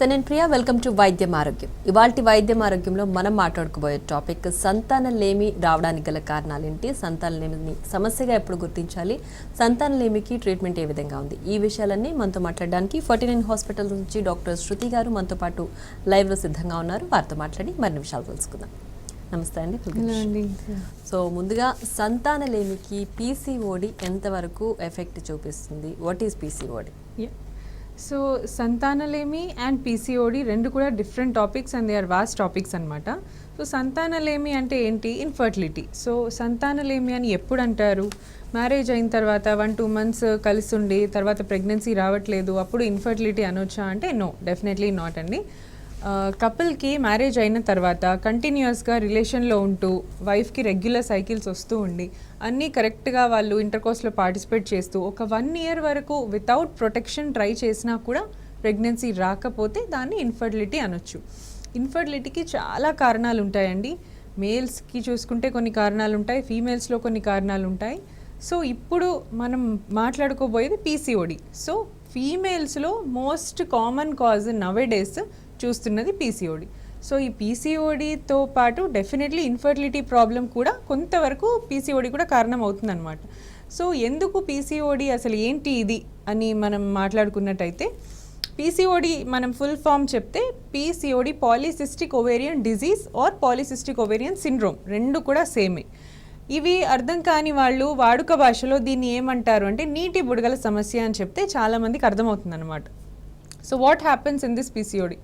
నమస్తే, నేను Priya. Welcome to వైద్యం ఆరోగ్యం. ఇవాల్టి వైద్యం ఆరోగ్యంలో మనం మాట్లాడుకోబోయే టాపిక్ సంతానలేమి రావడానికి గల కారణాలేంటి, సంతానలేమిని సమస్యగా ఎప్పుడు గుర్తించాలి, సంతానలేమికి ట్రీట్మెంట్ ఏ విధంగా ఉంది, ఈ విషయాలన్నీ మనతో మాట్లాడడానికి 49 హాస్పిటల్ నుంచి డాక్టర్ శృతి గారు మనతో పాటు లైవ్లో సిద్ధంగా ఉన్నారు. వారితో మాట్లాడి మరిన్ని విషయాలు తెలుసుకుందాం. నమస్తే అండి. సో ముందుగా సంతానలేమికి పీసీఓడి ఎంతవరకు ఎఫెక్ట్ చూపిస్తుంది? What is PCOD? సో సంతానలేమి అండ్ పీసీఓడి రెండు కూడా different topics and they are vast topics అనమాట. సో సంతానలేమి అంటే ఏంటి? ఇన్ఫర్టిలిటీ. సో సంతానలేమి అని ఎప్పుడు అంటారు? మ్యారేజ్ అయిన తర్వాత 1-2 months కలిసి ఉండి తర్వాత ప్రెగ్నెన్సీ రావట్లేదు, అప్పుడు ఇన్ఫర్టిలిటీ అనొచ్చా అంటే నో, డెఫినెట్లీ నాట్ అండి. కపుల్కి మ్యారేజ్ అయిన తర్వాత కంటిన్యూస్గా రిలేషన్లో ఉంటూ వైఫ్కి రెగ్యులర్ సైకిల్స్ వస్తూ ఉండి అన్నీ కరెక్ట్గా వాళ్ళు ఇంటర్కోర్స్లో పార్టిసిపేట్ చేస్తూ ఒక 1 year వరకు వితౌట్ ప్రొటెక్షన్ ట్రై చేసినా కూడా ప్రెగ్నెన్సీ రాకపోతే దాన్ని ఇన్ఫర్టిలిటీ అనొచ్చు. ఇన్ఫర్టిలిటీకి చాలా కారణాలు ఉంటాయండి. మేల్స్కి చూసుకుంటే కొన్ని కారణాలు ఉంటాయి, ఫీమేల్స్లో కొన్ని కారణాలు ఉంటాయి. సో ఇప్పుడు మనం మాట్లాడుకోబోయేది పీసీఓడి. సో ఫీమేల్స్లో మోస్ట్ కామన్ కాజ్ నవేడేస్ చూస్తున్నది పీసీఓడి. సో ఈ పీసీఓడితో పాటు డెఫినెట్లీ ఇన్ఫర్టిలిటీ ప్రాబ్లం కూడా కొంతవరకు పీసీఓడి కూడా కారణం అవుతుందన్నమాట. సో ఎందుకు పీసీఓడి, అసలు ఏంటి ఇది అని మనం మాట్లాడుకున్నట్టయితే, పీసీఓడి మనం ఫుల్ ఫామ్ చెప్తే PCOD polycystic ovarian disease are polycystic ovarian syndrome, రెండు కూడా సేమే. ఇవి అర్థం కాని వాళ్ళు వాడుక భాషలో దీన్ని ఏమంటారు అంటే నీటి బుడగల సమస్య అని చెప్తే చాలామందికి అర్థమవుతుంది అనమాట. So what happens in this PCOD?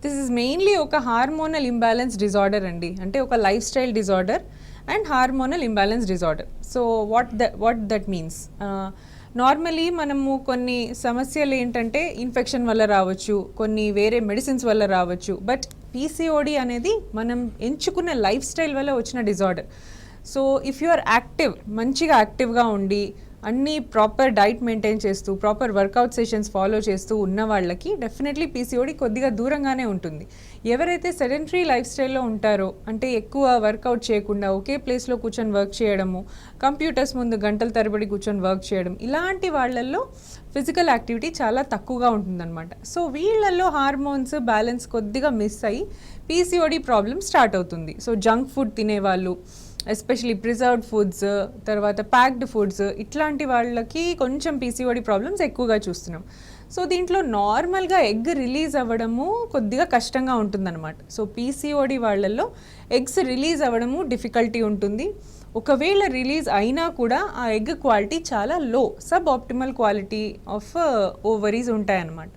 This is mainly ఒక హార్మోనల్ ఇంబ్యాలెన్స్ డిజార్డర్ అండి. అంటే ఒక life style disorder and hormonal imbalance disorder. So what that means, normally మనము కొన్ని సమస్యలు ఏంటంటే ఇన్ఫెక్షన్ వల్ల రావచ్చు, కొన్ని వేరే మెడిసిన్స్ వల్ల రావచ్చు. బట్ పీసీఓడి అనేది మనం ఎంచుకున్న లైఫ్ స్టైల్ వల్ల వచ్చిన disorder. So if you are active, మంచిగా యాక్టివ్గా ఉండి అన్నీ ప్రాపర్ డైట్ మెయింటైన్ చేస్తూ ప్రాపర్ వర్కౌట్ సెషన్స్ ఫాలో చేస్తూ ఉన్న వాళ్ళకి డెఫినెట్లీ పీసీఓడి కొద్దిగా దూరంగానే ఉంటుంది. ఎవరైతే సెడెంటరీ లైఫ్ స్టైల్లో ఉంటారో, అంటే ఎక్కువ వర్కౌట్ చేయకుండా ఒకే ప్లేస్లో కూర్చొని వర్క్ చేయడము, కంప్యూటర్స్ ముందు గంటల తరబడి కూర్చొని వర్క్ చేయడం, ఇలాంటి వాళ్ళల్లో ఫిజికల్ యాక్టివిటీ చాలా తక్కువగా ఉంటుందన్నమాట. సో వీళ్ళల్లో హార్మోన్స్ బ్యాలెన్స్ కొద్దిగా మిస్ అయ్యి పీసీఓడి ప్రాబ్లమ్ స్టార్ట్ అవుతుంది. సో జంక్ ఫుడ్ తినేవాళ్ళు, ఎస్పెషలీ ప్రిజర్వ్డ్ ఫుడ్స్, తర్వాత ప్యాక్డ్ ఫుడ్స్, ఇట్లాంటి వాళ్ళకి కొంచెం పీసీఓడి ప్రాబ్లమ్స్ ఎక్కువగా చూస్తున్నాం. సో దీంట్లో నార్మల్గా ఎగ్ రిలీజ్ అవ్వడము కొద్దిగా కష్టంగా ఉంటుందన్నమాట. సో పీసీఓడి వాళ్ళల్లో ఎగ్స్ రిలీజ్ అవ్వడము డిఫికల్టీ ఉంటుంది. ఒకవేళ రిలీజ్ అయినా కూడా ఆ ఎగ్ క్వాలిటీ చాలా లో, sub optimal quality of ovaries ఉంటాయన్నమాట.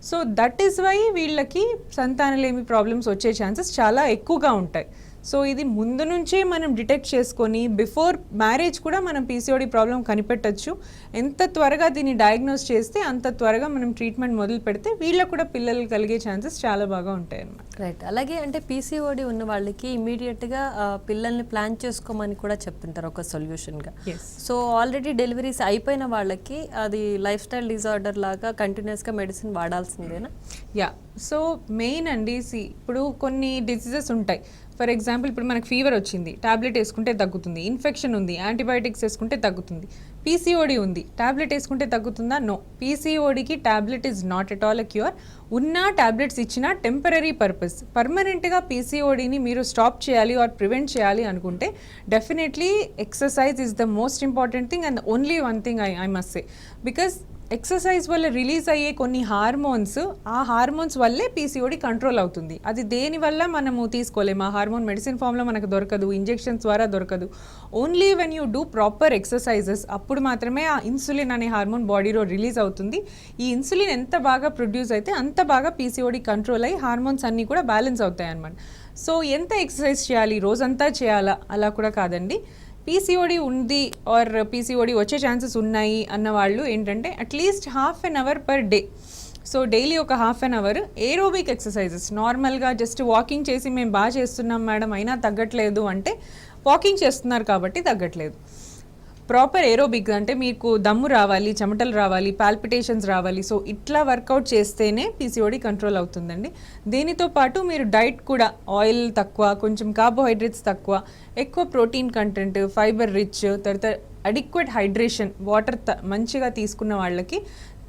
సో దట్ ఈస్ వై వీళ్ళకి సంతానలేమి ప్రాబ్లమ్స్ వచ్చే ఛాన్సెస్ చాలా ఎక్కువగా ఉంటాయి. సో ఇది ముందు నుంచే మనం డిటెక్ట్ చేసుకొని బిఫోర్ మ్యారేజ్ కూడా మనం పీసీఓడి ప్రాబ్లం కనిపెట్టచ్చు. ఎంత త్వరగా దీన్ని డయాగ్నోస్ చేస్తే అంత త్వరగా మనం ట్రీట్మెంట్ మొదలు పెడితే వీళ్ళకు కూడా పిల్లలు కలిగే ఛాన్సెస్ చాలా బాగా ఉంటాయి అన్నమాట. రైట్. అలాగే అంటే పీసీఓడి ఉన్న వాళ్ళకి ఇమీడియట్గా పిల్లల్ని ప్లాన్ చేసుకోమని కూడా చెప్తుంటారు ఒక సొల్యూషన్గా. సో ఆల్రెడీ డెలివరీస్ అయిపోయిన వాళ్ళకి అది లైఫ్ స్టైల్ డిజార్డర్ లాగా కంటిన్యూస్గా మెడిసిన్ వాడాల్సిందేనా? యా. సో మెయిన్ అండి, ఇప్పుడు కొన్ని డిసీజెస్ ఉంటాయి. ఫర్ ఎగ్జాంపుల్ ఇప్పుడు మనకు ఫీవర్ వచ్చింది, టాబ్లెట్ వేసుకుంటే తగ్గుతుంది. ఇన్ఫెక్షన్ ఉంది, యాంటీబయాటిక్స్ వేసుకుంటే తగ్గుతుంది. పీసీఓడి ఉంది, టాబ్లెట్ వేసుకుంటే తగ్గుతుందా? నో. పీసీఓడికి tablet is not at all a cure. ఉన్న టాబ్లెట్స్ ఇచ్చిన టెంపరీ పర్పస్. పర్మనెంట్గా పీసీఓడిని మీరు స్టాప్ చేయాలి ఆర్ ప్రివెంట్ చేయాలి అనుకుంటే definitely exercise is the most important thing and only one thing I must say. Because exercise వల్ల రిలీజ్ అయ్యే కొన్ని హార్మోన్స్, ఆ హార్మోన్స్ వల్లే పీసీఓడి కంట్రోల్ అవుతుంది. అది దేనివల్ల మనము తీసుకోలేము. ఆ హార్మోన్ మెడిసిన్ ఫామ్లో మనకు దొరకదు, ఇంజెక్షన్స్ ద్వారా దొరకదు. Only when you do proper exercises అప్పుడు మాత్రమే ఆ ఇన్సులిన్ అనే హార్మోన్ బాడీలో రిలీజ్ అవుతుంది. ఈ ఇన్సులిన్ ఎంత బాగా ప్రొడ్యూస్ అయితే అంత బాగా పీసీఓడి కంట్రోల్ అయ్యి హార్మోన్స్ అన్నీ కూడా బ్యాలెన్స్ అవుతాయి అన్నమాట. సో ఎంత ఎక్సర్సైజ్ చేయాలి, రోజంతా చేయాలా, అలా కూడా కాదండి. పీసీఓడి ఉంది ఆర్ పీసీఓడి వచ్చే ఛాన్సెస్ ఉన్నాయి అన్న వాళ్ళు ఏంటంటే at least 1/2 hour per day. So daily ఒక 1/2 hour ఏరోబిక్ ఎక్సర్సైజెస్, నార్మల్గా జస్ట్ వాకింగ్ చేసి మేము బాగా చేస్తున్నాం మేడం అయినా తగ్గట్లేదు అంటే వాకింగ్ చేస్తున్నారు కాబట్టి తగ్గట్లేదు. ప్రాపర్ ఏరోబిక్ అంటే మీకు దమ్ము రావాలి, చెమటలు రావాలి, పాల్పిటేషన్స్ రావాలి. సో ఇట్లా వర్కౌట్ చేస్తేనే పీసీఓడి కంట్రోల్ అవుతుందండి. దీనితో పాటు మీరు డైట్ కూడా ఆయిల్ తక్కువ, కొంచెం కార్బోహైడ్రేట్స్ తక్కువ, ఎక్కువ ప్రోటీన్ కంటెంట్, ఫైబర్ రిచ్, తర్వాత అడిక్వేట్ హైడ్రేషన్, వాటర్ మంచిగా తీసుకున్న వాళ్ళకి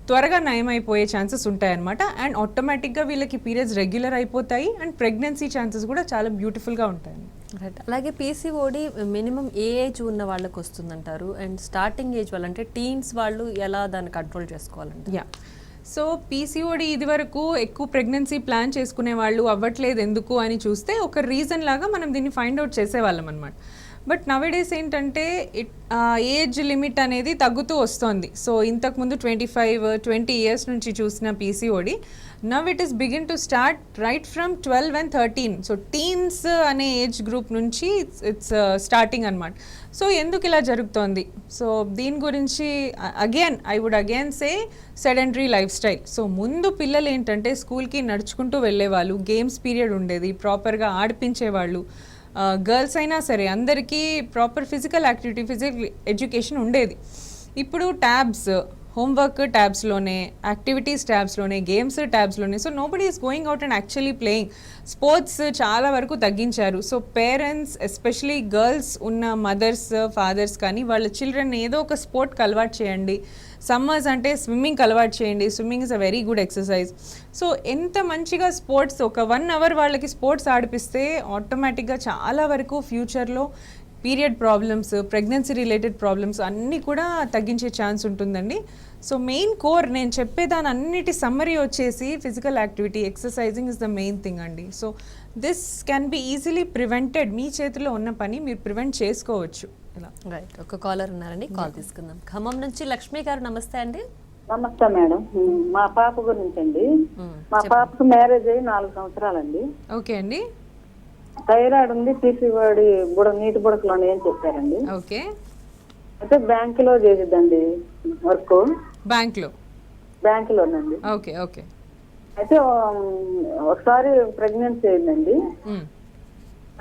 త్వరగా నయమైపోయే ఛాన్సెస్ ఉంటాయన్నమాట. అండ్ ఆటోమేటిక్గా వీళ్ళకి పీరియడ్స్ రెగ్యులర్ అయిపోతాయి అండ్ ప్రెగ్నెన్సీ ఛాన్సెస్ కూడా చాలా బ్యూటిఫుల్గా ఉంటాయి. రైట్. అలాగే పీసీఓడి మినిమం ఏ ఏజ్ ఉన్న వాళ్ళకి వస్తుందంటారు, అండ్ స్టార్టింగ్ ఏజ్ వాళ్ళు అంటే టీన్స్ వాళ్ళు ఎలా దాన్ని కంట్రోల్ చేసుకోవాలంటే? యా, సో పీసీఓడి ఇది వరకు ఎక్కువ ప్రెగ్నెన్సీ ప్లాన్ చేసుకునే వాళ్ళు అవ్వట్లేదు ఎందుకు అని చూస్తే ఒక రీజన్ లాగా మనం దీన్ని ఫైండ్ అవుట్ చేసేవాళ్ళం అనమాట. బట్ నవేడేస్ ఏంటంటే ఏజ్ లిమిట్ అనేది తగ్గుతూ వస్తుంది. సో ఇంతకుముందు 20 ఇయర్స్ నుంచి చూసిన PCOD now it is begin to start right from 12 and 13. So teens అనే ఏజ్ గ్రూప్ నుంచి ఇట్స్ స్టార్టింగ్ అనమాట. సో ఎందుకు ఇలా జరుగుతోంది? సో దీని గురించి I would again say sedentary lifestyle. So ముందు పిల్లలు ఏంటంటే స్కూల్కి నడుచుకుంటూ వెళ్ళేవాళ్ళు, గేమ్స్ పీరియడ్ ఉండేది, ప్రాపర్గా ఆడిపించేవాళ్ళు. గర్ల్స్ అయినా సరే అందరికీ proper physical activity, physical education ఉండేది. ఇప్పుడు ట్యాబ్స్, హోంవర్క్ ట్యాబ్స్లోనే, యాక్టివిటీస్ ట్యాబ్స్లోనే, గేమ్స్ ట్యాబ్స్లోనే. So nobody is going out and actually playing. Sports చాలా వరకు తగ్గించారు. సో పేరెంట్స్, ఎస్పెషలీ గర్ల్స్ ఉన్న మదర్స్, ఫాదర్స్ కానీ వాళ్ళ చిల్డ్రన్ ఏదో ఒక స్పోర్ట్కి అలవాటు చేయండి. సమ్మర్స్ అంటే స్విమ్మింగ్కి అలవాటు చేయండి. Swimming is a very good exercise. So ఎంత మంచిగా స్పోర్ట్స్ ఒక 1 hour వాళ్ళకి స్పోర్ట్స్ ఆడిపిస్తే ఆటోమేటిక్గా చాలా వరకు ఫ్యూచర్లో period problems, pregnancy related problems అన్నీ కూడా తగ్గించే ఛాన్స్ ఉంటుందండి. సో మెయిన్ కోర్ నేను చెప్పేదాని అన్నిటి సమ్మరీ వచ్చేసి physical activity, exercising is the main thing అండి. So this can be easily prevented. మీ చేతిలో ఉన్న పని మీరు ప్రివెంట్ చేసుకోవచ్చు ఇలా. రైట్. ఒక కాలర్ ఉన్నారండి, కాల్ తీసుకుందాం. ఖమ్మం నుంచి లక్ష్మి గారు, నమస్తే అండి. నమస్తే మేడం. మా పాప గురించి అండి. మా పాపకు మ్యారేజ్ అయ్యి 4 సంవత్సరాలండి. ఓకే అండి. థైరాయిడ్ ఉంది, పీసీఓడి నీటి బుడకలు అని చెప్పారండి. ఓకే. అయితే బ్యాంకులో చేసిద్దండి వర్క్. బ్యాంకులోనండి. Okay okay. అయితే ఒకసారి ప్రెగ్నెన్సీ అయిందండి.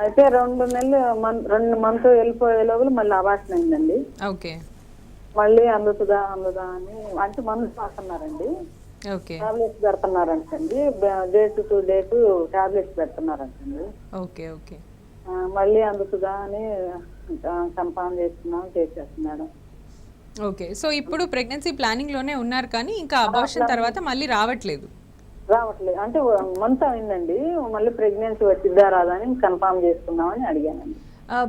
అయితే 2 మంత్ వెళ్ళిపోయే లోపల మళ్ళీ అబార్షన్ అయిందండి. ఓకే. మళ్ళీ అందుతుందా అని అంటే మందు రాస్తున్నారండి. ఓకే. టాబ్లెట్స్ పెడుతున్నారంటండి. డేట్ టు డేట్ టాబ్లెట్స్ పెడుతున్నారంటండి. Okay okay. మళ్ళీ అందుతుందా అని కన్ఫర్మ్ చేసేస్తున్నాడు. ఓకే. సో ఇప్పుడు ప్రెగ్నెన్సీ ప్లానింగ్ లోనే ఉన్నారు కానీ ఇంకా అబార్షన్ తర్వాత మళ్ళీ రావట్లేదు అంటే మంత్ అయిందండి. మళ్ళీ ప్రెగ్నెన్సీ వచ్చిద్దా రాదా అని కన్ఫర్మ్ చేసుకుందామని అడిగానండి.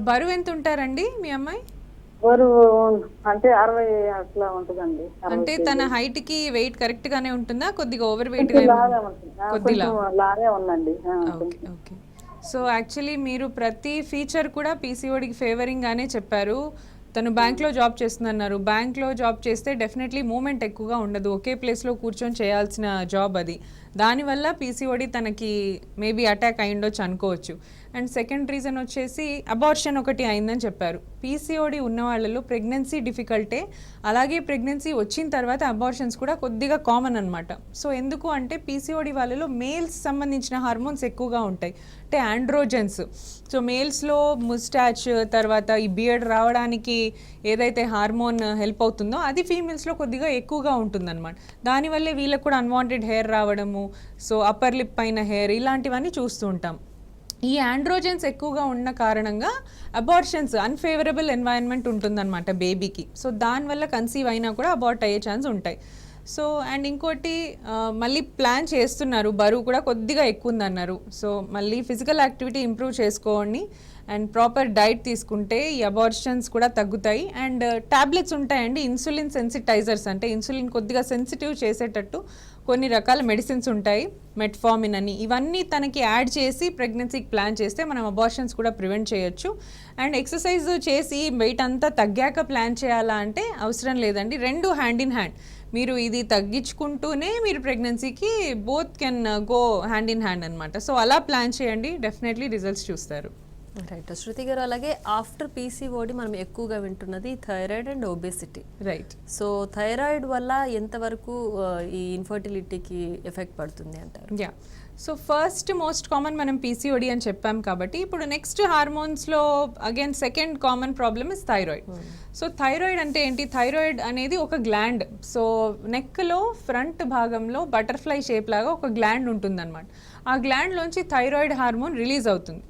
బరువు ఎంత ఉంటారండి మీ అమ్మాయి? బరువు అంటే 60 అట్లా ఉంటుందండి. అంటే తన హైట్ కి వెయిట్ కరెక్ట్ గానే ఉంటుందా, కొద్దిగా ఓవర్ వెయిట్ లాగే ఉందండి. ఓకే. సో యాక్చువల్లీ మీరు ప్రతి ఫీచర్ కూడా పీసీఓడికి ఫేవరింగ్ గానే చెప్పారు. తను బ్యాంక్లో జాబ్ చేస్తుందన్నారు. బ్యాంక్లో జాబ్ చేస్తే డెఫినెట్లీ మూమెంట్ ఎక్కువగా ఉండదు, ఒకే ప్లేస్లో కూర్చొని చేయాల్సిన జాబ్ అది. దానివల్ల పీసీఓడి తనకి మేబీ అటాక్ అయ్యిండొచ్చు అనుకోవచ్చు. అండ్ సెకండ్ రీజన్ వచ్చేసి అబార్షన్ ఒకటి అయిందని చెప్పారు. పీసీఓడి ఉన్న వాళ్ళలో ప్రెగ్నెన్సీ డిఫికల్టే, అలాగే ప్రెగ్నెన్సీ వచ్చిన తర్వాత అబార్షన్స్ కూడా కొద్దిగా కామన్ అనమాట. సో ఎందుకు అంటే పీసీఓడి వాళ్ళలో మేల్స్ సంబంధించిన హార్మోన్స్ ఎక్కువగా ఉంటాయి, అంటే ఆండ్రోజెన్స్. సో మేల్స్లో ముస్టాచ్ తర్వాత ఈ బియర్డ్ రావడానికి ఏదైతే హార్మోన్ హెల్ప్ అవుతుందో అది ఫీమేల్స్లో కొద్దిగా ఎక్కువగా ఉంటుందన్నమాట. దానివల్లే వీళ్ళకి కూడా అన్వాంటెడ్ హెయిర్ రావడము, సో అప్పర్ లిప్ పైన హెయిర్, ఇలాంటివన్నీ చూస్తూ ఉంటాం. ఈ ఆండ్రోజెన్స్ ఎక్కువగా ఉన్న కారణంగా అబార్షన్స్, అన్ఫేవరబుల్ ఎన్వైరన్మెంట్ ఉంటుందన్నమాట బేబీకి. సో దానివల్ల కన్సీవ్ అయినా కూడా అబార్ట్ అయ్యే ఛాన్స్ ఉంటాయి. సో అండ్ ఇంకోటి మళ్ళీ ప్లాన్ చేస్తున్నారు, బరువు కూడా కొద్దిగా ఎక్కువ ఉందన్నారు. సో మళ్ళీ ఫిజికల్ యాక్టివిటీ ఇంప్రూవ్ చేసుకోండి అండ్ ప్రాపర్ డైట్ తీసుకుంటే ఈ అబార్షన్స్ కూడా తగ్గుతాయి. అండ్ ట్యాబ్లెట్స్ ఉంటాయండి, ఇన్సులిన్ సెన్సిటైజర్స్, అంటే ఇన్సులిన్ కొద్దిగా సెన్సిటివ్ చేసేటట్టు కొన్ని రకాల మెడిసిన్స్ ఉంటాయి, మెట్ఫార్మిన్ అని. ఇవన్నీ తనకి యాడ్ చేసి ప్రెగ్నెన్సీకి ప్లాన్ చేస్తే మనం అబార్షన్స్ కూడా ప్రివెంట్ చేయొచ్చు. అండ్ ఎక్సర్సైజ్ చేసి వెయిట్ అంతా తగ్గాక ప్లాన్ చేయాలా అంటే అవసరం లేదండి, రెండు హ్యాండ్ ఇన్ హ్యాండ్. మీరు ఇది తగ్గించుకుంటూనే మీరు ప్రెగ్నెన్సీకి both can go hand in hand అనమాట. సో అలా ప్లాన్ చేయండి, డెఫినెట్లీ రిజల్ట్స్ చూస్తారు. రైట్. శృతి గారు, అలాగే ఆఫ్టర్ పీసీఓడి మనం ఎక్కువగా వింటున్నది thyroid and obesity. Right. So thyroid వల్ల ఎంతవరకు ఈ ఇన్ఫర్టిలిటీకి ఎఫెక్ట్ పడుతుంది అంటారు? Yeah, so first most common మనం పీసీఓడి అని చెప్పాం కాబట్టి ఇప్పుడు నెక్స్ట్ హార్మోన్స్లో again second common problem is thyroid. So thyroid అంటే ఏంటి? థైరాయిడ్ అనేది ఒక గ్లాండ్. సో నెక్లో ఫ్రంట్ భాగంలో బటర్ఫ్లై షేప్ లాగా ఒక గ్లాండ్ ఉంటుందన్నమాట. ఆ గ్లాండ్లోంచి థైరాయిడ్ హార్మోన్ రిలీజ్ అవుతుంది.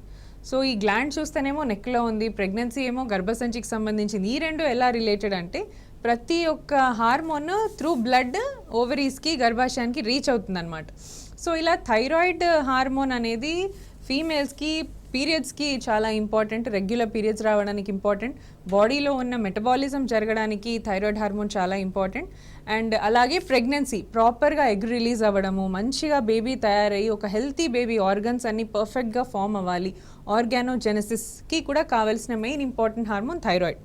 సో ఈ గ్లాండ్ చూస్తేనేమో నెక్లో ఉంది, ప్రెగ్నెన్సీ ఏమో గర్భసంచికి సంబంధించింది. ఈ రెండు ఎలా రిలేటెడ్ అంటే ప్రతి ఒక్క హార్మోన్ త్రూ బ్లడ్ ఓవరీస్కి గర్భాశయానికి రీచ్ అవుతుంది అనమాట. సో ఇలా థైరాయిడ్ హార్మోన్ అనేది ఫీమేల్స్కి పీరియడ్స్కి చాలా ఇంపార్టెంట్, రెగ్యులర్ పీరియడ్స్ రావడానికి ఇంపార్టెంట్, బాడీలో ఉన్న మెటబాలిజం జరగడానికి థైరాయిడ్ హార్మోన్ చాలా ఇంపార్టెంట్. అండ్ అలాగే ప్రెగ్నెన్సీ ప్రాపర్గా ఎగ్ రిలీజ్ అవ్వడము, మంచిగా బేబీ తయారయ్యి ఒక హెల్తీ బేబీ ఆర్గన్స్ అన్ని పర్ఫెక్ట్గా ఫామ్ అవ్వాలి, ఆర్గానోజెనసిస్కి కూడా కావాల్సిన main important hormone thyroid.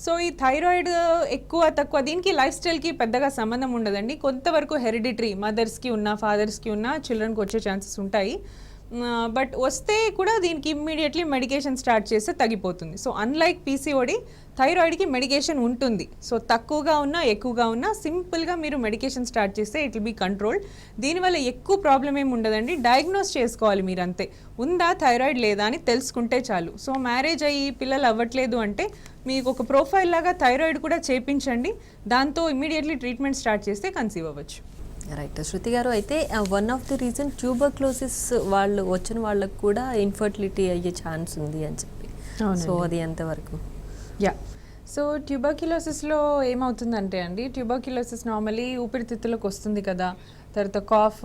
So ఈ థైరాయిడ్ ఎక్కువ తక్కువ దీనికి లైఫ్ స్టైల్కి పెద్దగా సంబంధం ఉండదండి. కొంతవరకు హెరిడిటరీ మదర్స్కి ఉన్న ఫాదర్స్కి ఉన్న చిల్డ్రన్కి వచ్చే ఛాన్సెస్ ఉంటాయి. బట్ వస్తే కూడా దీనికి ఇమ్మీడియట్లీ మెడికేషన్ స్టార్ట్ చేస్తే తగ్గిపోతుంది. సో అన్లైక్ పీసీఓడి థైరాయిడ్కి మెడికేషన్ ఉంటుంది. సో తక్కువగా ఉన్నా ఎక్కువగా ఉన్నా సింపుల్గా మీరు మెడికేషన్ స్టార్ట్ చేస్తే ఇట్ విల్ బీ కంట్రోల్. దీనివల్ల ఎక్కువ ప్రాబ్లం ఏమి ఉండదండి. డయాగ్నోస్ చేసుకోవాలి మీరు అంతే, ఉందా థైరాయిడ్ లేదా అని తెలుసుకుంటే చాలు. సో మ్యారేజ్ అయ్యి పిల్లలు అవ్వట్లేదు అంటే మీకు ఒక ప్రొఫైల్ లాగా థైరాయిడ్ కూడా చేపించండి, దాంతో ఇమ్మీడియట్లీ ట్రీట్మెంట్ స్టార్ట్ చేస్తే కన్సీవ్ అవ్వచ్చు. రైట్ శృతి గారు, అయితే one of the reason tuberculosis వాళ్ళు వచ్చిన వాళ్ళకు కూడా ఇన్ఫర్టిలిటీ అయ్యే ఛాన్స్ ఉంది అని చెప్పి, సో అది ఎంతవరకు? యా, సో ట్యూబర్క్యులోసిస్లో ఏమవుతుందంటే అండి, ట్యూబర్క్యులోసిస్ నార్మలీ ఊపిరితిత్తులకు వస్తుంది కదా, తర్వాత కాఫ్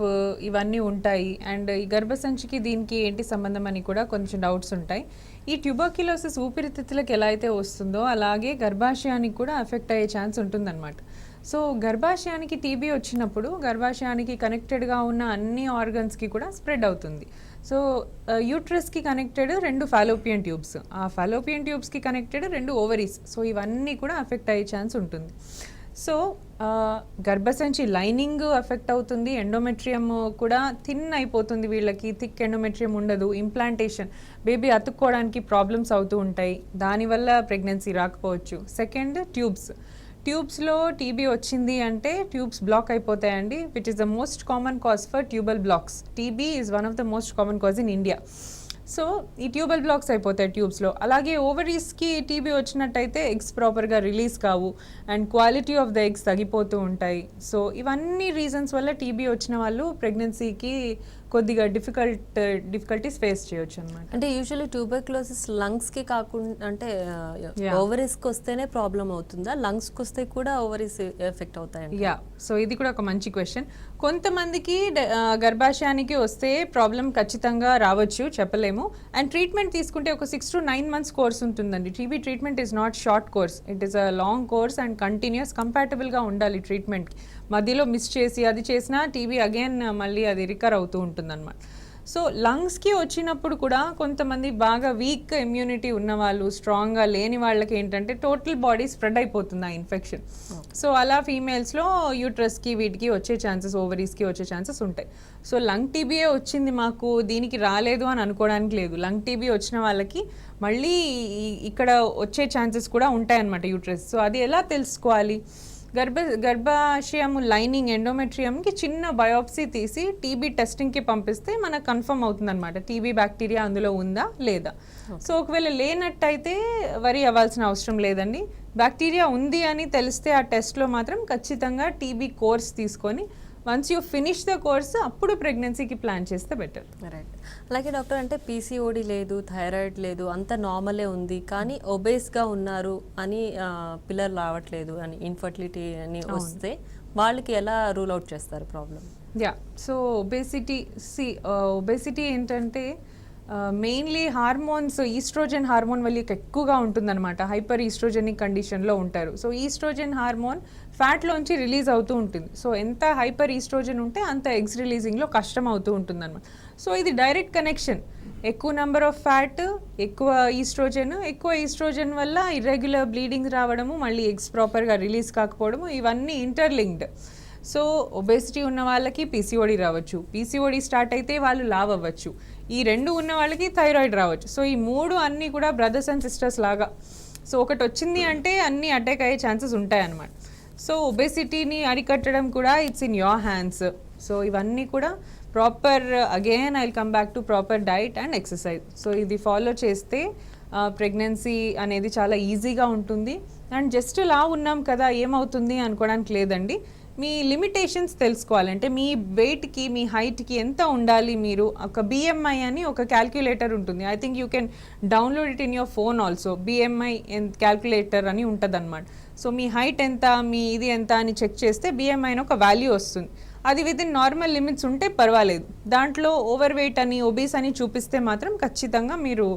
ఇవన్నీ ఉంటాయి. అండ్ ఈ గర్భసంచికి దీనికి ఏంటి సంబంధం అని కూడా కొంచెం డౌట్స్ ఉంటాయి. ఈ ట్యూబర్క్యులోసిస్ ఊపిరితిత్తులకు ఎలా అయితే వస్తుందో అలాగే గర్భాశయానికి కూడా ఎఫెక్ట్ అయ్యే ఛాన్స్ ఉంటుందన్నమాట. సో గర్భాశయానికి టీబీ వచ్చినప్పుడు గర్భాశయానికి కనెక్టెడ్గా ఉన్న అన్ని ఆర్గన్స్కి కూడా స్ప్రెడ్ అవుతుంది. సో యూట్రస్కి కనెక్టెడ్ 2 ఫాలోపియన్ ట్యూబ్స్, ఆ ఫాలోపియన్ ట్యూబ్స్కి కనెక్టెడ్ 2 ఓవరీస్. సో ఇవన్నీ కూడా ఎఫెక్ట్ అయ్యే ఛాన్స్ ఉంటుంది. సో గర్భసంచి లైనింగ్ ఎఫెక్ట్ అవుతుంది, ఎండోమెట్రియం కూడా థిన్ అయిపోతుంది, వీళ్ళకి థిక్ ఎండోమెట్రియం ఉండదు, ఇంప్లాంటేషన్ బేబీ అతుక్కోవడానికి ప్రాబ్లమ్స్ అవుతూ ఉంటాయి, దానివల్ల ప్రెగ్నెన్సీ రాకపోవచ్చు. సెకండ్ ట్యూబ్స్లో టీబీ వచ్చింది అంటే ట్యూబ్స్ బ్లాక్ అయిపోతాయండి, which is the most common cause for tubal blocks. TB is one of the most common cause in India. So ఈ ట్యూబల్ బ్లాక్స్ అయిపోతాయి ట్యూబ్స్లో. అలాగే ఓవరీస్కి టీబీ వచ్చినట్టయితే ఎగ్స్ ప్రాపర్గా రిలీజ్ కావు and quality of the eggs తగ్గిపోతూ ఉంటాయి. So ఇవన్నీ reasons వల్ల టీబీ వచ్చిన వాళ్ళు ప్రెగ్నెన్సీకి కొద్దిగా డిఫికల్టీస్ ఫేస్ చేయొచ్చు అనమాట. అంటే యూజువల్లీ ట్యూబర్క్లోసిస్ లంగ్స్కి కాకుండా, అంటే ఓవరీస్కి వస్తేనే ప్రాబ్లం అవుతుందా, లంగ్స్కి వస్తే కూడా ఓవరీస్ ఎఫెక్ట్ అవుతాయి? యా, సో ఇది కూడా ఒక మంచి క్వశ్చన్. కొంతమందికి గర్భాశయానికి వస్తే ప్రాబ్లం ఖచ్చితంగా రావచ్చు, చెప్పలేము. అండ్ ట్రీట్మెంట్ తీసుకుంటే ఒక 6 to 9 months కోర్స్ ఉంటుందండి. TB treatment is not short course, it is a long course and continues కంపాటబుల్గా ఉండాలి ట్రీట్మెంట్కి. మధ్యలో మిస్ చేసి అది చేసినా టీబీ అగైన్ మళ్ళీ అది రికవర్ అవుతూ ఉంటుందన్నమాట. సో లంగ్స్కి వచ్చినప్పుడు కూడా కొంతమంది బాగా వీక్ ఇమ్యూనిటీ ఉన్నవాళ్ళు, స్ట్రాంగ్గా లేని వాళ్ళకి ఏంటంటే టోటల్ బాడీ స్ప్రెడ్ అయిపోతుంది ఆ ఇన్ఫెక్షన్. సో అలా ఫీమేల్స్లో యూట్రస్కి వీటికి వచ్చే ఛాన్సెస్, ఓవరీస్కి వచ్చే ఛాన్సెస్ ఉంటాయి. సో లంగ్ టీబీయే వచ్చింది మాకు, దీనికి రాలేదు అని అనుకోవడానికి లేదు. లంగ్ టీబీ వచ్చిన వాళ్ళకి మళ్ళీ ఇక్కడ వచ్చే ఛాన్సెస్ కూడా ఉంటాయన్నమాట యూట్రస్. సో అది ఎలా తెలుసుకోవాలి? గర్భాశయం లైనింగ్ ఎండోమెట్రియంకి చిన్న బయోప్సీ తీసి టీబీ టెస్టింగ్కి పంపిస్తే మనకు కన్ఫర్మ్ అవుతుంది అనమాట, టీబీ బ్యాక్టీరియా అందులో ఉందా లేదా. సో ఒకవేళ లేనట్టయితే వరి అవ్వాల్సిన అవసరం లేదండి. బ్యాక్టీరియా ఉంది అని తెలిస్తే ఆ టెస్ట్లో మాత్రం ఖచ్చితంగా టీబీ కోర్స్ తీసుకొని once you finish the course అప్పుడు ప్రెగ్నెన్సీకి ప్లాన్ చేస్తే బెటర్. రైట్. అలాగే డాక్టర్, అంటే పీసీఓడి లేదు, థైరాయిడ్ లేదు, అంత నార్మలే ఉంది, కానీ ఒబేస్గా ఉన్నారు అని పిల్లలు రావట్లేదు అని, ఇన్ఫర్టిలిటీ అని వస్తే వాళ్ళకి ఎలా రూల్ అవుట్ చేస్తారు ప్రాబ్లం? యా, సో ఒబేసిటీ ఏంటంటే మెయిన్లీ హార్మోన్స్, ఈస్ట్రోజన్ హార్మోన్ వల్ల ఎక్కువగా ఉంటుందన్నమాట. హైపర్ ఈస్ట్రోజెనిక్ కండిషన్లో ఉంటారు. సో ఈస్ట్రోజన్ హార్మోన్ ఫ్యాట్లోంచి రిలీజ్ అవుతూ ఉంటుంది. సో ఎంత హైపర్ ఈస్ట్రోజన్ ఉంటే అంత ఎగ్స్ రిలీజింగ్లో కష్టం అవుతూ ఉంటుంది అనమాట. సో ఇది డైరెక్ట్ కనెక్షన్, ఎక్కువ నెంబర్ ఆఫ్ ఫ్యాట్, ఎక్కువ ఈస్ట్రోజన్ వల్ల ఇర్రెగ్యులర్ బ్లీడింగ్స్ రావడము, మళ్ళీ ఎగ్స్ ప్రాపర్గా రిలీజ్ కాకపోవడము, ఇవన్నీ ఇంటర్లింక్డ్. సో ఒబేసిటీ ఉన్న వాళ్ళకి పీసీఓడి రావచ్చు, పీసీఓడి స్టార్ట్ అయితే వాళ్ళు లావ్ అవ్వచ్చు, ఈ 2 ఉన్న వాళ్ళకి థైరాయిడ్ రావచ్చు. సో ఈ 3 అన్నీ కూడా బ్రదర్స్ అండ్ సిస్టర్స్ లాగా. సో ఒకటి వచ్చింది అంటే అన్నీ అటాక్ అయ్యే ఛాన్సెస్ ఉంటాయన్నమాట. సో ఒబేసిటీని అరికట్టడం కూడా it's in your hands. So ఇవన్నీ కూడా proper, again I will come back to proper diet and exercise. So ఇది ఫాలో చేస్తే ప్రెగ్నెన్సీ అనేది చాలా ఈజీగా ఉంటుంది. అండ్ జస్ట్ లా ఉన్నాం కదా ఏమవుతుంది అనుకోవడానికి లేదండి. మీ లిమిటేషన్స్ తెలుసుకోవాలంటే మీ వెయిట్కి మీ హైట్కి ఎంత ఉండాలి మీరు ఒక బిఎంఐ అని ఒక క్యాల్కులేటర్ ఉంటుంది. I think you can download it in your phone also. BMI calculator అని ఉంటుంది అనమాట. సో మీ హైట్ ఎంత, మీ ఇది ఎంత అని చెక్ చేస్తే బిఎంఐ అని ఒక వాల్యూ వస్తుంది. అది విదిన్ నార్మల్ లిమిట్స్ ఉంటే పర్వాలేదు. దాంట్లో ఓవర్ వెయిట్ అని ఒబీస్ అని చూపిస్తే మాత్రం ఖచ్చితంగా మీరు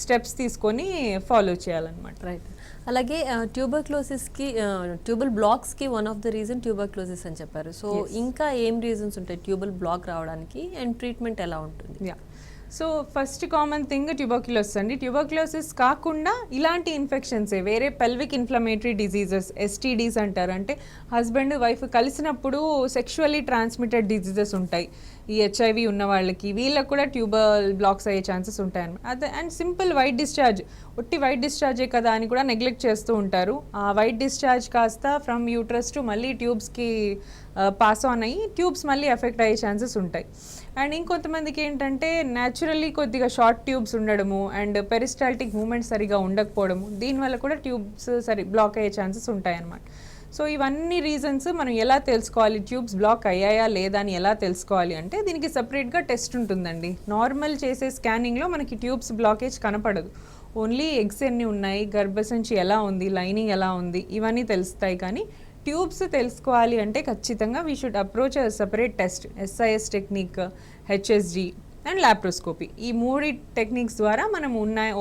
స్టెప్స్ తీసుకొని ఫాలో చేయాలన్నమాట. రైట్. అలాగే ట్యూబర్క్లోసిస్కి ట్యూబల్ బ్లాక్స్కి one of the reason tuberculosis అని చెప్పారు. సో ఇంకా ఏం రీజన్స్ ఉంటాయి ట్యూబల్ బ్లాక్ రావడానికి అండ్ ట్రీట్మెంట్ ఎలా ఉంటుంది? Yeah, so first common thing tuberculosis అండి. ట్యూబర్క్యులోసిస్ కాకుండా ఇలాంటి ఇన్ఫెక్షన్సే వేరే పెల్విక్ ఇన్ఫ్లమేటరీ డిజీజెస్, ఎస్టీడీస్ అంటారు. అంటే హస్బెండ్ వైఫ్ కలిసినప్పుడు సెక్షువల్లీ ట్రాన్స్మిటెడ్ డిజీజెస్ ఉంటాయి. ఈ హెచ్ఐవి ఉన్న వాళ్ళకి వీళ్ళకి కూడా ట్యూబల్ బ్లాక్స్ అయ్యే ఛాన్సెస్ ఉంటాయి అన్నమాట. అదే అండ్ సింపుల్ వైట్ డిశ్చార్జ్, ఒట్టి వైట్ డిశ్చార్జే కదా అని కూడా నెగ్లెక్ట్ చేస్తూ ఉంటారు. ఆ వైట్ డిశ్చార్జ్ కాస్త ఫ్రమ్ యూట్రస్ టు మళ్ళీ ట్యూబ్స్కి పాస్ ఆన్ అయ్యి ట్యూబ్స్ మళ్ళీ ఎఫెక్ట్ అయ్యే ఛాన్సెస్ ఉంటాయి. అండ్ ఇంకొంతమందికి ఏంటంటే న్యాచురల్లీ కొద్దిగా షార్ట్ ట్యూబ్స్ ఉండడము అండ్ పెరిస్టాల్టిక్ మూమెంట్ సరిగా ఉండకపోవడము, దీనివల్ల కూడా ట్యూబ్స్ బ్లాక్ అయ్యే ఛాన్సెస్ ఉంటాయి అన్నమాట. సో ఇవన్నీ రీజన్స్ మనం ఎలా తెలుసుకోవాలి, ట్యూబ్స్ బ్లాక్ అయ్యాయా లేదా అని ఎలా తెలుసుకోవాలి అంటే దీనికి సపరేట్గా టెస్ట్ ఉంటుందండి. నార్మల్ చేసే స్కానింగ్లో మనకి ట్యూబ్స్ బ్లాకేజ్ కనపడదు. ఓన్లీ ఎగ్స్ ఎన్ని ఉన్నాయి, గర్భసంచి ఎలా ఉంది, లైనింగ్ ఎలా ఉంది, ఇవన్నీ తెలుస్తాయి. కానీ ట్యూబ్స్ తెలుసుకోవాలి అంటే ఖచ్చితంగా we should approach separate test, SIS technique, HSG and laparoscopy. ఈ 3 టెక్నిక్స్ ద్వారా మనం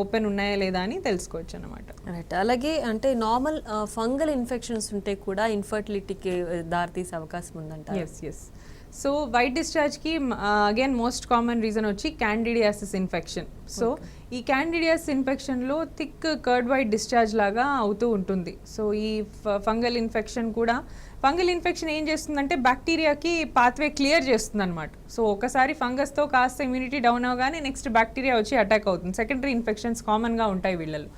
ఓపెన్ ఉన్నాయా లేదా అని తెలుసుకోవచ్చు అన్నమాట. రైట్. అలాగే అంటే నార్మల్ ఫంగల్ ఇన్ఫెక్షన్స్ ఉంటే కూడా ఇన్ఫర్టిలిటీకి దారితీసే అవకాశం ఉందంట. ఎస్. సో వైట్ డిశ్చార్జ్కి అగైన్ మోస్ట్ కామన్ రీజన్ వచ్చి క్యాండిడియాసిస్ ఇన్ఫెక్షన్. సో ఈ క్యాండిడియాసిస్ ఇన్ఫెక్షన్లో థిక్ కర్డ్ వైట్ డిశ్చార్జ్ లాగా అవుతూ ఉంటుంది. సో ఈ ఫంగల్ ఇన్ఫెక్షన్ కూడా, ఫంగల్ ఇన్ఫెక్షన్ ఏం చేస్తుందంటే బ్యాక్టీరియాకి పాత్వే క్లియర్ చేస్తుంది అనమాట. సో ఒకసారి ఫంగస్తో కాస్త ఇమ్యూనిటీ డౌన్ అవగానే నెక్స్ట్ బ్యాక్టీరియా వచ్చి అటాక్ అవుతుంది. సెకండరీ ఇన్ఫెక్షన్స్ కామన్గా ఉంటాయి వీళ్ళలో.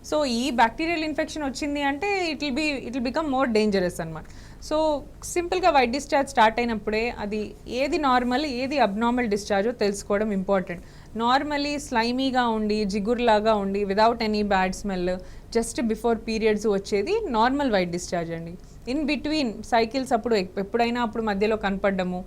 సో ఈ బ్యాక్టీరియల్ ఇన్ఫెక్షన్ వచ్చింది అంటే it will become more dangerous అనమాట. సో సింపుల్గా వైట్ డిశ్చార్జ్ స్టార్ట్ అయినప్పుడే అది ఏది నార్మల్ ఏది అబ్నార్మల్ డిశ్చార్జో తెలుసుకోవడం ఇంపార్టెంట్. నార్మలీ స్లైమీగా ఉండి జిగురులాగా ఉండి without any bad smell just before periods వచ్చేది నార్మల్ వైట్ డిశ్చార్జ్ అండి. ఇన్ బిట్వీన్ సైకిల్స్ అప్పుడు ఎప్పుడైనా అప్పుడు మధ్యలో కనపడము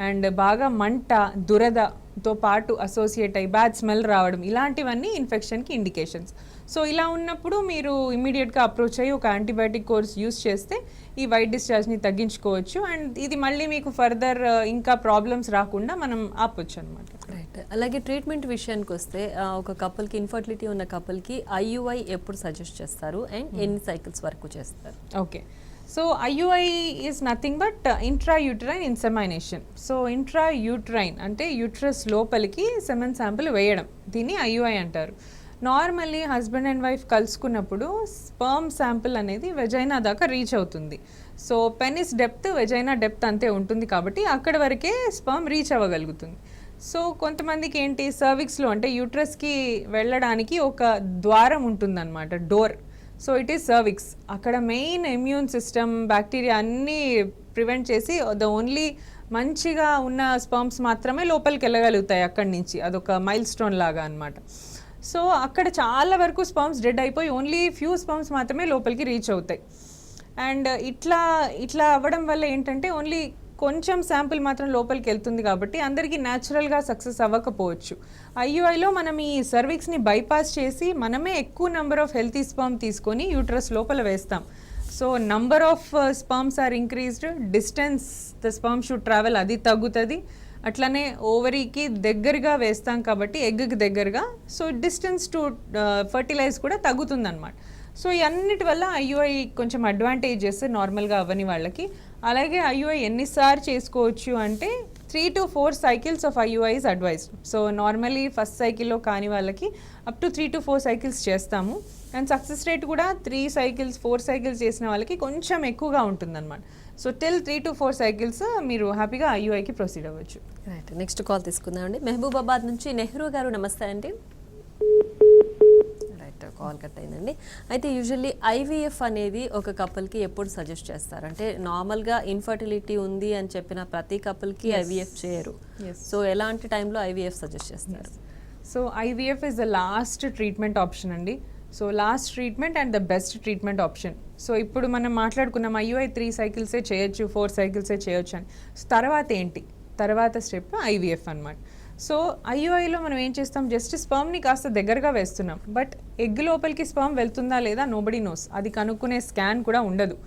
అండ్ బాగా మంట, దురదతో పాటు అసోసియేట్ అయ్యి బ్యాడ్ స్మెల్ రావడం, ఇలాంటివన్నీ ఇన్ఫెక్షన్కి ఇండికేషన్స్. సో ఇలా ఉన్నప్పుడు మీరు ఇమ్మీడియట్గా అప్రోచ్ అయ్యి ఒక యాంటీబయాటిక్ కోర్స్ యూస్ చేస్తే ఈ వైట్ డిశ్చార్జ్ని తగ్గించుకోవచ్చు. అండ్ ఇది మళ్ళీ మీకు ఫర్దర్ ఇంకా ప్రాబ్లమ్స్ రాకుండా మనం ఆపొచ్చు అనమాట. రైట్. అలాగే ట్రీట్మెంట్ విషయానికి వస్తే ఒక కపుల్కి, ఇన్ఫర్టిలిటీ ఉన్న కపుల్కి ఐయుఐ ఎప్పుడు సజెస్ట్ చేస్తారు అండ్ ఎన్ని సైకిల్స్ వరకు చేస్తారు? Okay, so IUI is nothing but intrauterine insemination. So intrauterine అంటే యూట్రస్ లోపలికి సెమెన్ శాంపుల్ వేయడం, దీన్ని ఐయుఐ అంటారు. నార్మల్లీ హస్బెండ్ అండ్ వైఫ్ కలుసుకున్నప్పుడు స్పర్మ్ శాంపుల్ అనేది వెజైనా దాకా రీచ్ అవుతుంది. So penis depth, vagina depth అంతే ఉంటుంది కాబట్టి అక్కడ వరకే స్పర్మ్ రీచ్ అవ్వగలుగుతుంది. సో కొంతమందికి ఏంటి సర్విక్స్లో అంటే యూట్రస్కి వెళ్ళడానికి ఒక ద్వారం ఉంటుందన్నమాట, door. So it is cervix. అక్కడ మెయిన్ ఇమ్యూన్ సిస్టమ్, బ్యాక్టీరియా అన్నీ ప్రివెంట్ చేసి ద ఓన్లీ మంచిగా ఉన్న స్పర్మ్స్ మాత్రమే లోపలికి వెళ్ళగలుగుతాయి అక్కడి నుంచి. అదొక మైల్ స్టోన్ లాగా అనమాట. సో అక్కడ చాలా వరకు స్పర్మ్స్ డెడ్ అయిపోయి ఓన్లీ ఫ్యూ స్పర్మ్స్ మాత్రమే లోపలికి రీచ్ అవుతాయి. అండ్ ఇట్లా అవ్వడం వల్ల ఏంటంటే ఓన్లీ కొంచెం శాంపుల్ మాత్రం లోపలికి వెళ్తుంది కాబట్టి అందరికీ న్యాచురల్గా సక్సెస్ అవ్వకపోవచ్చు. ఐయుఐలో మనం ఈ సర్విక్స్ని బైపాస్ చేసి మనమే ఎక్కువ నెంబర్ ఆఫ్ హెల్తీ స్పర్మ్ తీసుకొని యూట్రస్ లోపల వేస్తాం. So number of sperms are increased, distance the sperm should travel అది తగ్గుతుంది. అట్లనే ఓవరీకి దగ్గరగా వేస్తాం కాబట్టి ఎగ్కి దగ్గరగా, సో డిస్టెన్స్ టు ఫర్టిలైజ్ కూడా తగ్గుతుంది అనమాట. సో ఈ అన్నిటి వల్ల ఐయుఐ కొంచెం అడ్వాంటేజెస్ నార్మల్గా అవ్వని వాళ్ళకి. అలాగే ఐయుఐ ఎన్నిసార్లు చేసుకోవచ్చు అంటే 3 to 4 cycles of IUI is advised. So normally first సైకిల్లో కాని వాళ్ళకి అప్ టు 3 to 4 cycles చేస్తాము. అండ్ సక్సెస్ రేట్ కూడా 3 cycles 4 cycles చేసిన వాళ్ళకి కొంచెం ఎక్కువగా ఉంటుందన్నమాట. సో టిల్ 3 to 4 cycles మీరు హ్యాపీగా ఐయుఐకి ప్రొసీడ్ అవ్వచ్చు. రైట్. నెక్స్ట్ కాల్ తీసుకుందామండి. మహబూబాబాద్ నుంచి నెహ్రూ గారు, నమస్తే అండి. రైట్, కాల్ కట్ అయిందండి. అయితే యూజువల్లీ ఐవీఎఫ్ అనేది ఒక కపుల్కి ఎప్పుడు సజెస్ట్ చేస్తారు? అంటే నార్మల్గా ఇన్ఫర్టిలిటీ ఉంది అని చెప్పిన ప్రతి కపుల్కి ఐవీఎఫ్ చేయరు. సో ఎలాంటి టైంలో ఐవీఎఫ్ సజెస్ట్ చేస్తారు? So IVF is the last treatment option అండి. So last treatment and the best treatment option. So ఇప్పుడు మనం మాట్లాడుకున్నాం IUI 3 సైకిల్సే చేయొచ్చు, 4 సైకిల్సే చేయొచ్చు అని. సో తర్వాత ఏంటి, తర్వాత స్టెప్ IVF అనమాట. సో IUIలో మనం ఏం చేస్తాం, జస్ట్ స్పర్మ్ని కాస్త దగ్గరగా వేస్తున్నాం, బట్ ఎగ్ లోపలికి స్పర్మ్ వెళ్తుందా లేదా నోబడీ నోస్, అది కనుక్కునే స్కాన్ కూడా ఉండదు.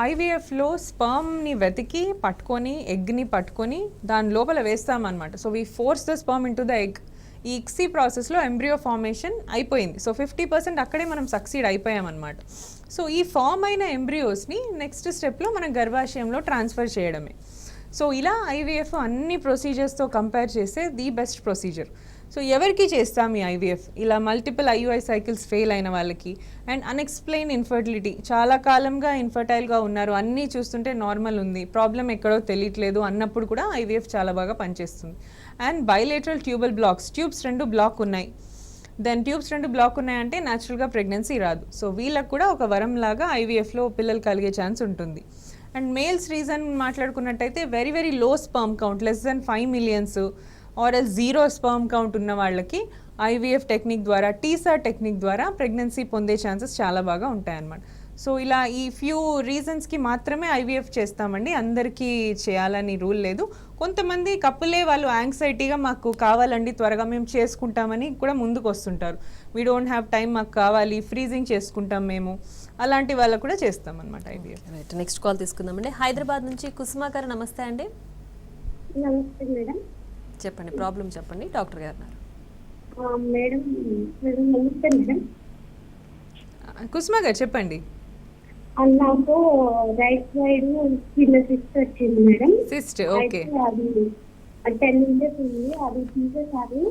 IVFలో స్పర్మ్ని వెతికి పట్టుకొని ఎగ్ని పట్టుకొని దాని లోపల వేస్తామన్నమాట. So we force the sperm into the egg. ఈ ICSI ప్రాసెస్లో ఎంబ్రియో ఫార్మేషన్ అయిపోయింది. సో 50% అక్కడే మనం సక్సీడ్ అయిపోయామన్నమాట. సో ఈ ఫామ్ అయిన ఎంబ్రియోస్ని నెక్స్ట్ స్టెప్లో మనం గర్భాశయంలో ట్రాన్స్ఫర్ చేయడమే. సో ఇలా IVF అన్ని ప్రొసీజర్స్తో కంపేర్ చేస్తే ది బెస్ట్ ప్రొసీజర్. సో ఎవరికి చేస్తాం ఈ IVF, ఇలా మల్టిపుల్ IUI సైకిల్స్ ఫెయిల్ అయిన వాళ్ళకి అండ్ అన్ఎక్స్ప్లెయిన్ ఇన్ఫర్టిలిటీ, చాలా కాలంగా ఇన్ఫర్టైల్గా ఉన్నారు, అన్నీ చూస్తుంటే నార్మల్ ఉంది, ప్రాబ్లం ఎక్కడో తెలియట్లేదు అన్నప్పుడు కూడా IVF చాలా బాగా పనిచేస్తుంది. And bilateral tubal blocks, tubes 2 block ఉన్నాయి, దెన్ ట్యూబ్స్ 2 బ్లాక్ ఉన్నాయంటే న్యాచురల్గా ప్రెగ్నెన్సీ రాదు. సో వీళ్ళకి కూడా ఒక వరం లాగా IVFలో పిల్లలు కలిగే ఛాన్స్ ఉంటుంది. అండ్ మేల్స్ రీజన్ మాట్లాడుకున్నట్టయితే very very low sperm count, less than 5 million or L 0 sperm count ఉన్న వాళ్ళకి IVF టెక్నిక్ ద్వారా, టీసర్ టెక్నిక్ ద్వారా ప్రెగ్నెన్సీ పొందే ఛాన్సెస్ చాలా బాగా ఉంటాయన్నమాట. సో ఇలా ఈ ఫ్యూ రీజన్స్కి మాత్రమే IVF చేస్తామండి, అందరికీ చేయాలని రూల్ లేదు. కొంతమంది కప్పులే వాళ్ళు యాంగ్జైటీగా మాకు కావాలండి త్వరగా మేము చేసుకుంటామని కూడా ముందుకు వస్తుంటారు. వీ డోంట్ హ్యావ్ టైం, మాకు కావాలి, ఫ్రీజింగ్ చేసుకుంటాం మేము, అలాంటి వాళ్ళకు కూడా చేస్తాం అనమాట IVF. రైట్, నెక్స్ట్ కాల్ తీసుకుందామండి. హైదరాబాద్ నుంచి కుసుమ గారు, నమస్తే అండి. నమస్తే మేడం. చెప్పండి, ప్రాబ్లం చెప్పండి, డాక్టర్ గారు ఉన్నారు. మేడం నమస్తే మేడం. కుసుమ గారు చెప్పండి. నాకు రైట్ సైడ్ చిన్న సిస్ట్ వచ్చింది మేడం. Cyst, okay. అది 10 inches ఉంది, అది తీసేసారు.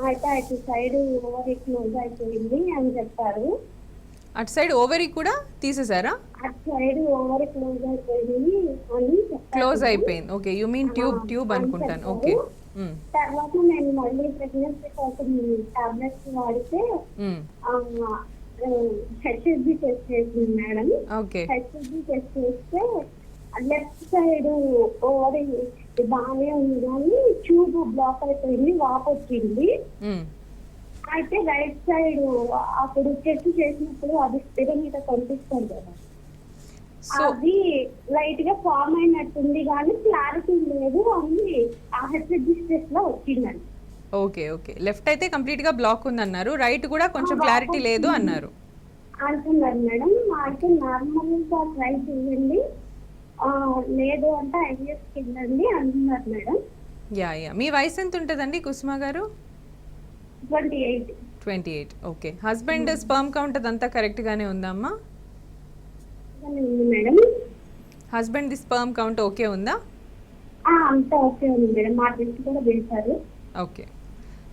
అయితే అటు సైడ్ ఓవర్ క్లోజ్ అయిపోయింది అని చెప్పారు. అటు సైడ్ ఓవరీ కూడా తీసేసారా? అటు సైడ్ ఓవర్ క్లోజ్ అయిపోయింది అని చెప్పారు. క్లోజ్ అయిపోయింది, ఓకే. యు మీన్ ట్యూబ్ అనుకుంటాను, ఓకే. తర్వాత నేను మళ్ళీ ప్రెగ్నెన్సీ కోసం టాబ్లెట్స్ వాడితే HSG టెస్ట్ చేసింది మేడం. ఓకే. HSG టెస్ట్ చేస్తే లెఫ్ట్ సైడ్ ఓవరీ బాగానే ఉంది కానీ ట్యూబ్ బ్లాక్ అయిపోయింది, వాపు వచ్చింది. అయితే రైట్ సైడ్ అప్పుడు టెస్ట్ చేసినప్పుడు అది మీద కనిపిస్తుంది కదా, అది లైట్ గా ఫామ్ అయినట్టుంది కానీ క్లారిటీ లేదు అని ఆ HSG టెస్ట్ లో వచ్చిందండి. Okay okay. లెఫ్ట్ అయితే కంప్లీట్ గా బ్లాక్ ఉందన్నారు, రైట్ కూడా కొంచెం క్లారిటీ లేదు అన్నారు అంటున్నారు మేడం. అయితే నార్మల్ గా ట్రై చేయండి, లేదు అంటే IVF కిందండి అంటున్నారు మేడం. యా. మీ వయసు ఎంత ఉంటుందండి కుసుమ గారు? 28. ఓకే. హస్బెండ్ స్పర్మ్ కౌంట్ అదంతా కరెక్ట్ గానే ఉందమ్మా? Madam husband the sperm count okay ఉందా? అంతా ఓకే ఉంది మేడం, మా టెస్ట్ కూడా వేశారు. ఓకే.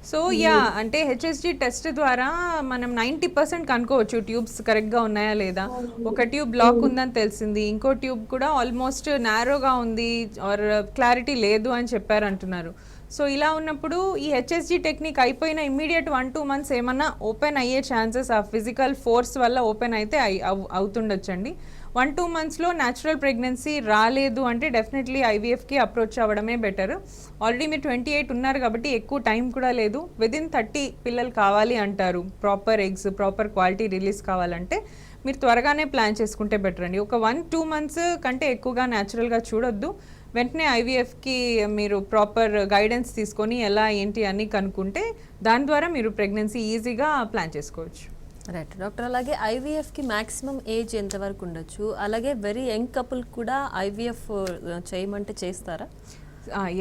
సో యా, అంటే HSG టెస్ట్ ద్వారా మనం 90% కనుక్కోవచ్చు ట్యూబ్స్ కరెక్ట్గా ఉన్నాయా లేదా. ఒక ట్యూబ్ బ్లాక్ ఉందని తెలిసింది, ఇంకో ట్యూబ్ కూడా ఆల్మోస్ట్ నారోగా ఉంది ఆర్ క్లారిటీ లేదు అని చెప్పారు అంటున్నారు. సో ఇలా ఉన్నప్పుడు ఈ HSG టెక్నిక్ అయిపోయిన ఇమ్మీడియట్ 1-2 months ఏమన్నా ఓపెన్ అయ్యే ఛాన్సెస్ ఆ ఫిజికల్ ఫోర్స్ వల్ల ఓపెన్ అయితే అవుతుండొచ్చండి. 1-2 monthsలో న్యాచురల్ ప్రెగ్నెన్సీ రాలేదు అంటే డెఫినెట్లీ IVFకి అప్రోచ్ అవ్వడమే బెటర్. ఆల్రెడీ మీరు 28 ఉన్నారు కాబట్టి ఎక్కువ టైం కూడా లేదు, విదిన్ 30 పిల్లలు కావాలి అంటారు, proper eggs, proper quality release కావాలంటే మీరు త్వరగానే ప్లాన్ చేసుకుంటే బెటర్ అండి. ఒక 1-2 months కంటే ఎక్కువగా న్యాచురల్గా చూడొద్దు. వెంటనే IVFకి మీరు ప్రాపర్ గైడెన్స్ తీసుకొని ఎలా ఏంటి అని కనుక్కుంటే దాని ద్వారా మీరు ప్రెగ్నెన్సీ ఈజీగా ప్లాన్ చేసుకోవచ్చు. రైట్ డాక్టర్, అలాగే IVFకి మ్యాక్సిమం ఏజ్ ఎంతవరకు ఉండొచ్చు? అలాగే వెరీ యంగ్ కపుల్ కూడా IVF చేయమంటే చేస్తారా?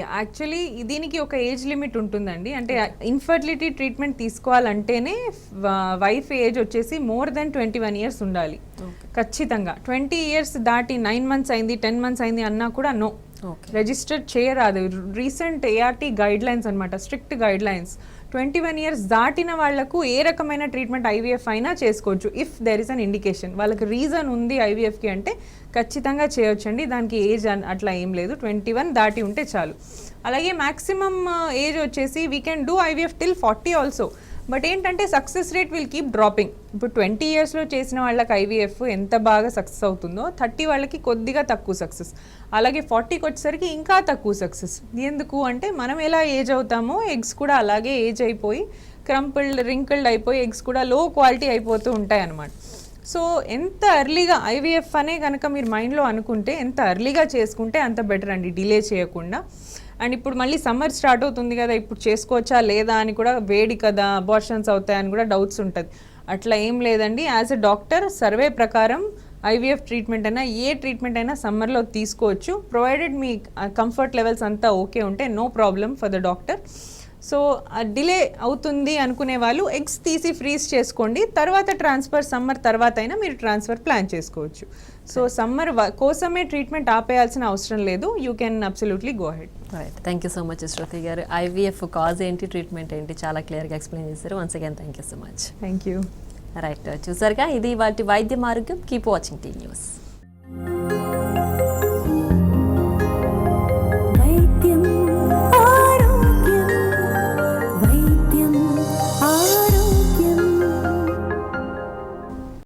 యాక్చువల్లీ దీనికి ఒక ఏజ్ లిమిట్ ఉంటుందండి. అంటే ఇన్ఫర్టిలిటీ ట్రీట్మెంట్ తీసుకోవాలంటేనే వైఫ్ ఏజ్ వచ్చేసి మోర్ దెన్ 21 years ఉండాలి ఖచ్చితంగా. 20 years దాటి 9 months అయింది, 10 months అయింది అన్నా కూడా నో, రిజిస్టర్ చేయరాదు. రీసెంట్ ART గైడ్ లైన్స్ అనమాట, స్ట్రిక్ట్ గైడ్ లైన్స్. 21 years దాటిన వాళ్లకు ఏ రకమైన ట్రీట్మెంట్ IVF అయినా చేసుకోవచ్చు if there is an indication. వాళ్ళకి రీజన్ ఉంది IVFకి అంటే ఖచ్చితంగా చేయొచ్చండి, దానికి ఏజ్ అట్లా ఏం లేదు, 21 దాటి ఉంటే చాలు. అలాగే మ్యాక్సిమం ఏజ్ వచ్చేసి we can do IVF till 40 also. But ఏంటంటే success rate will keep dropping. ఇప్పుడు 20 yearsలో చేసిన వాళ్ళకి IVF ఎంత బాగా సక్సెస్ అవుతుందో 30 వాళ్ళకి కొద్దిగా తక్కువ సక్సెస్, అలాగే 40కి వచ్చేసరికి ఇంకా తక్కువ సక్సెస్. ఎందుకు అంటే మనం ఎలా ఏజ్ అవుతామో ఎగ్స్ కూడా అలాగే ఏజ్ అయిపోయి క్రంపుల్డ్ రింకిల్డ్ అయిపోయి ఎగ్స్ కూడా లో క్వాలిటీ అయిపోతూ ఉంటాయి అన్నమాట. సో ఎంత ఎర్లీగా ఐవీఎఫ్ అనే కనుక మీరు మైండ్లో అనుకుంటే ఎంత ఎర్లీగా చేసుకుంటే అంత బెటర్ అండి, డిలే చేయకుండా. అండ్ ఇప్పుడు మళ్ళీ సమ్మర్ స్టార్ట్ అవుతుంది కదా, ఇప్పుడు చేసుకోవచ్చా లేదా అని కూడా, వేడి కదా అబార్షన్స్ అవుతాయని కూడా డౌట్స్ ఉంటుంది. అట్లా ఏం లేదండి. యాజ్ ఎ డాక్టర్ సర్వే ప్రకారం ఐవీఎఫ్ ట్రీట్మెంట్ అయినా ఏ ట్రీట్మెంట్ అయినా సమ్మర్లో తీసుకోవచ్చు, ప్రొవైడెడ్ మీ కంఫర్ట్ లెవెల్స్ అంతా ఓకే ఉంటే no problem for the doctor. So delay అవుతుంది అనుకునే వాళ్ళు ఎగ్స్ తీసి ఫ్రీజ్ చేసుకోండి, తర్వాత ట్రాన్స్ఫర్ సమ్మర్ తర్వాత అయినా మీరు ట్రాన్స్ఫర్ ప్లాన్ చేసుకోవచ్చు. సో సమ్మర్ కోసమే ట్రీట్మెంట్ ఆపేయాల్సిన అవసరం లేదు, you can absolutely go ahead. Right, thank you so much Shruti గారు. ఐవీఎఫ్ కాజ్ ఏంటి, ట్రీట్మెంట్ ఏంటి, చాలా క్లియర్గా ఎక్స్ప్లెయిన్ చేశారు. Once again thank you so much. Thank you. Right, చూసారుగా ఇది వాటి వైద్యం ఆరోగ్యం. Keep watching tea news.